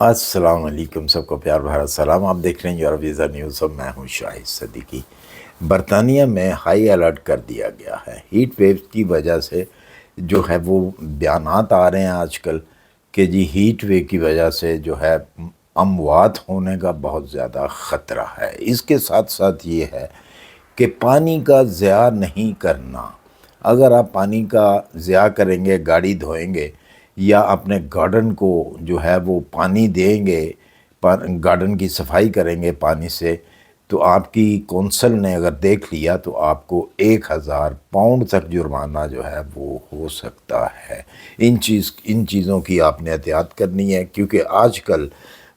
السلام علیکم، سب کو پیار بھرا سلام۔ آپ دیکھ رہے ہیں یورپ ویزا نیوز اور میں ہوں شاہد صدیقی۔ برطانیہ میں ہائی الرٹ کر دیا گیا ہے ہیٹ ویو کی وجہ سے۔ جو ہے وہ بیانات آ رہے ہیں آج کل کہ جی ہیٹ ویو کی وجہ سے جو ہے اموات ہونے کا بہت زیادہ خطرہ ہے۔ اس کے ساتھ ساتھ یہ ہے کہ پانی کا ضیاع نہیں کرنا۔ اگر آپ پانی کا ضیاع کریں گے، گاڑی دھوئیں گے یا اپنے گارڈن کو جو ہے وہ پانی دیں گے، گارڈن کی صفائی کریں گے پانی سے، تو آپ کی کونسل نے اگر دیکھ لیا تو آپ کو 1000 پاؤنڈ تک جرمانہ جو ہے وہ ہو سکتا ہے۔ ان چیزوں کی آپ نے احتیاط کرنی ہے، کیونکہ آج کل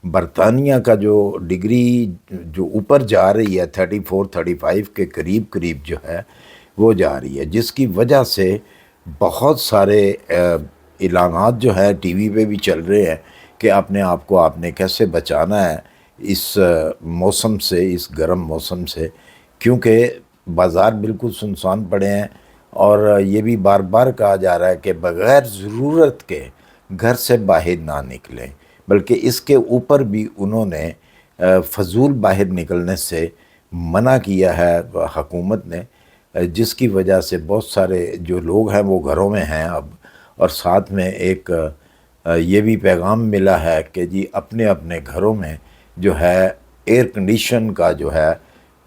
برطانیہ کا جو ڈگری جو اوپر جا رہی ہے 34 35 کے قریب قریب جو ہے وہ جا رہی ہے، جس کی وجہ سے بہت سارے اعلانات جو ہے ٹی وی پہ بھی چل رہے ہیں کہ اپنے آپ کو آپ نے کیسے بچانا ہے اس موسم سے، اس گرم موسم سے، کیونکہ بازار بالکل سنسان پڑے ہیں۔ اور یہ بھی بار بار کہا جا رہا ہے کہ بغیر ضرورت کے گھر سے باہر نہ نکلیں، بلکہ اس کے اوپر بھی انہوں نے فضول باہر نکلنے سے منع کیا ہے حکومت نے، جس کی وجہ سے بہت سارے جو لوگ ہیں وہ گھروں میں ہیں اب۔ اور ساتھ میں ایک یہ بھی پیغام ملا ہے کہ جی اپنے اپنے گھروں میں جو ہے ایئر کنڈیشن کا جو ہے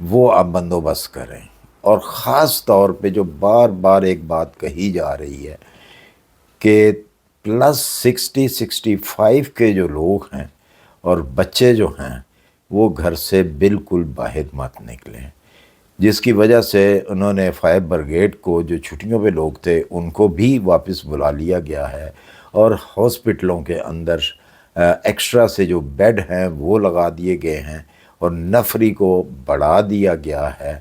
وہ آپ بندوبست کریں۔ اور خاص طور پہ جو بار بار ایک بات کہی جا رہی ہے کہ +60 65 کے جو لوگ ہیں اور بچے جو ہیں وہ گھر سے بالکل باہر مت نکلیں، جس کی وجہ سے انہوں نے فائر بریگیڈ کو، جو چھٹیوں پہ لوگ تھے ان کو بھی واپس بلا لیا گیا ہے، اور ہاسپٹلوں کے اندر ایکسٹرا سے جو بیڈ ہیں وہ لگا دیے گئے ہیں اور نفری کو بڑھا دیا گیا ہے،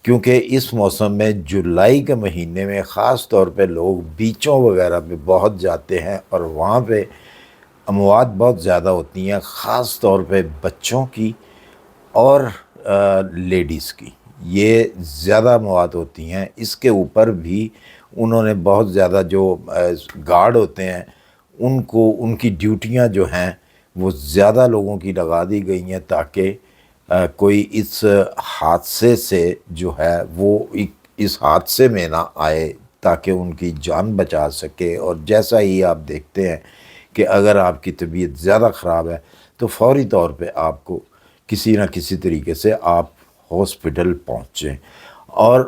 کیونکہ اس موسم میں جولائی کے مہینے میں خاص طور پہ لوگ بیچوں وغیرہ پہ بہت جاتے ہیں اور وہاں پہ اموات بہت زیادہ ہوتی ہیں، خاص طور پہ بچوں کی اور لیڈیز کی، یہ زیادہ مواد ہوتی ہیں۔ اس کے اوپر بھی انہوں نے بہت زیادہ جو گارڈ ہوتے ہیں ان کو، ان کی ڈیوٹیاں جو ہیں وہ زیادہ لوگوں کی لگا دی گئی ہیں، تاکہ کوئی اس حادثے سے جو ہے وہ اس حادثے میں نہ آئے، تاکہ ان کی جان بچا سکے۔ اور جیسا ہی آپ دیکھتے ہیں کہ اگر آپ کی طبیعت زیادہ خراب ہے تو فوری طور پہ آپ کو کسی نہ کسی طریقے سے آپ ہاسپٹل پہنچیں، اور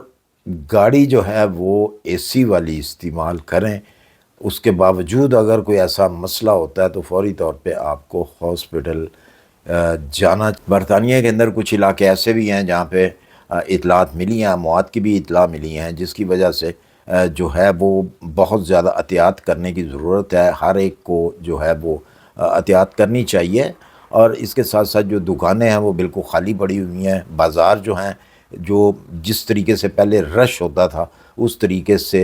گاڑی جو ہے وہ اے سی والی استعمال کریں۔ اس کے باوجود اگر کوئی ایسا مسئلہ ہوتا ہے تو فوری طور پہ آپ کو ہاسپٹل جانا۔ برطانیہ کے اندر کچھ علاقے ایسے بھی ہیں جہاں پہ اطلاعات ملی ہیں، اموات کی بھی اطلاع ملی ہیں، جس کی وجہ سے جو ہے وہ بہت زیادہ احتیاط کرنے کی ضرورت ہے۔ ہر ایک کو جو ہے وہ احتیاط کرنی چاہیے۔ اور اس کے ساتھ ساتھ جو دکانیں ہیں وہ بالکل خالی پڑی ہوئی ہیں، بازار جو ہیں جو جس طریقے سے پہلے رش ہوتا تھا اس طریقے سے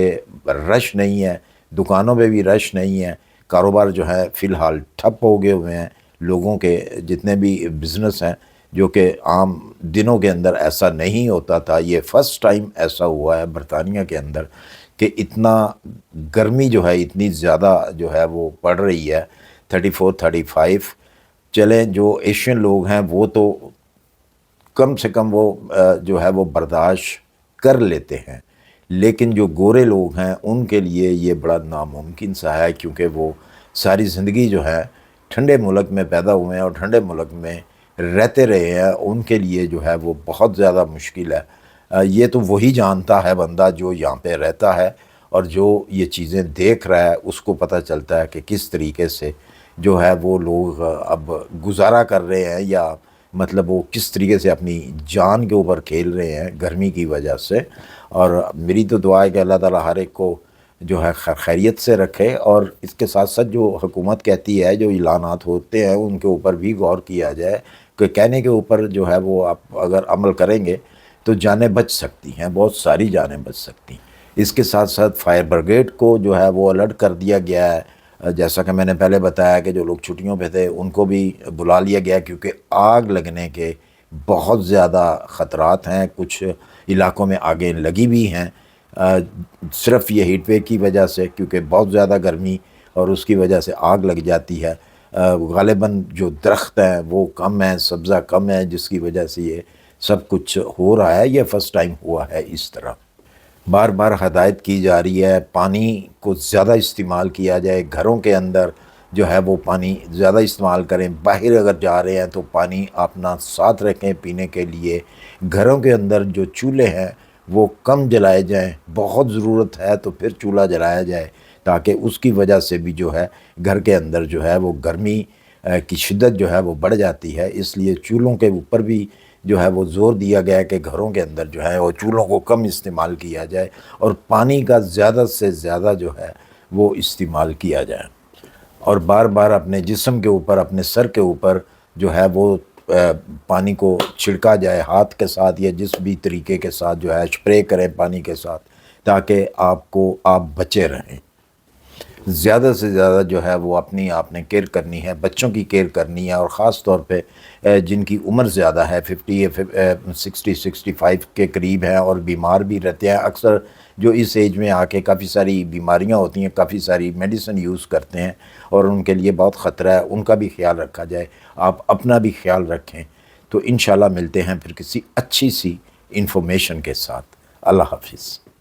رش نہیں ہے، دکانوں پہ بھی رش نہیں ہے، کاروبار جو ہے فی الحال ٹھپ ہو گئے ہوئے ہیں۔ لوگوں کے جتنے بھی بزنس ہیں، جو کہ عام دنوں کے اندر ایسا نہیں ہوتا تھا، یہ فرسٹ ٹائم ایسا ہوا ہے برطانیہ کے اندر کہ اتنا گرمی جو ہے اتنی زیادہ جو ہے وہ پڑ رہی ہے، 34 35۔ چلیں جو ایشین لوگ ہیں وہ تو کم سے کم وہ جو ہے وہ برداشت کر لیتے ہیں، لیکن جو گورے لوگ ہیں ان کے لیے یہ بڑا ناممکن سا ہے، کیونکہ وہ ساری زندگی جو ہے ٹھنڈے ملک میں پیدا ہوئے ہیں اور ٹھنڈے ملک میں رہتے رہے ہیں۔ ان کے لیے جو ہے وہ بہت زیادہ مشکل ہے۔ یہ تو وہی جانتا ہے بندہ جو یہاں پہ رہتا ہے اور جو یہ چیزیں دیکھ رہا ہے، اس کو پتہ چلتا ہے کہ کس طریقے سے جو ہے وہ لوگ اب گزارا کر رہے ہیں، یا مطلب وہ کس طریقے سے اپنی جان کے اوپر کھیل رہے ہیں گرمی کی وجہ سے۔ اور میری تو دعا ہے کہ اللہ تعالیٰ ہر ایک کو جو ہے خیریت سے رکھے، اور اس کے ساتھ ساتھ جو حکومت کہتی ہے، جو اعلانات ہوتے ہیں ان کے اوپر بھی غور کیا جائے، کہ کہنے کے اوپر جو ہے وہ آپ اگر عمل کریں گے تو جانیں بچ سکتی ہیں، بہت ساری جانیں بچ سکتی ہیں۔ اس کے ساتھ ساتھ فائر بریگیڈ کو جو ہے وہ الرٹ کر دیا گیا ہے، جیسا کہ میں نے پہلے بتایا کہ جو لوگ چھٹیوں پہ تھے ان کو بھی بلا لیا گیا، کیونکہ آگ لگنے کے بہت زیادہ خطرات ہیں۔ کچھ علاقوں میں آگیں لگی بھی ہیں، صرف یہ ہیٹ ویو کی وجہ سے، کیونکہ بہت زیادہ گرمی اور اس کی وجہ سے آگ لگ جاتی ہے۔ غالباً جو درخت ہیں وہ کم ہیں، سبزہ کم ہے، جس کی وجہ سے یہ سب کچھ ہو رہا ہے۔ یہ فرسٹ ٹائم ہوا ہے اس طرح۔ بار بار ہدایت کی جا رہی ہے پانی کو زیادہ استعمال کیا جائے، گھروں کے اندر جو ہے وہ پانی زیادہ استعمال کریں، باہر اگر جا رہے ہیں تو پانی اپنا ساتھ رکھیں پینے کے لیے۔ گھروں کے اندر جو چولہے ہیں وہ کم جلائے جائیں، بہت ضرورت ہے تو پھر چولہا جلایا جائے، تاکہ اس کی وجہ سے بھی جو ہے گھر کے اندر جو ہے وہ گرمی کی شدت جو ہے وہ بڑھ جاتی ہے۔ اس لیے چولہوں کے اوپر بھی جو ہے وہ زور دیا گیا ہے کہ گھروں کے اندر جو ہے وہ چولہوں کو کم استعمال کیا جائے اور پانی کا زیادہ سے زیادہ جو ہے وہ استعمال کیا جائے، اور بار بار اپنے جسم کے اوپر، اپنے سر کے اوپر جو ہے وہ پانی کو چھڑکا جائے ہاتھ کے ساتھ یا جس بھی طریقے کے ساتھ جو ہے اسپرے کریں پانی کے ساتھ، تاکہ آپ بچے رہیں۔ زیادہ سے زیادہ جو ہے وہ اپنی آپ نے کیئر کرنی ہے، بچوں کی کیئر کرنی ہے، اور خاص طور پہ جن کی عمر زیادہ ہے، 65 کے قریب ہیں اور بیمار بھی رہتے ہیں۔ اکثر جو اس ایج میں آ کے کافی ساری بیماریاں ہوتی ہیں، کافی ساری میڈیسن یوز کرتے ہیں اور ان کے لیے بہت خطرہ ہے، ان کا بھی خیال رکھا جائے، آپ اپنا بھی خیال رکھیں۔ تو انشاءاللہ ملتے ہیں پھر کسی اچھی سی انفارمیشن کے ساتھ۔ اللہ حافظ۔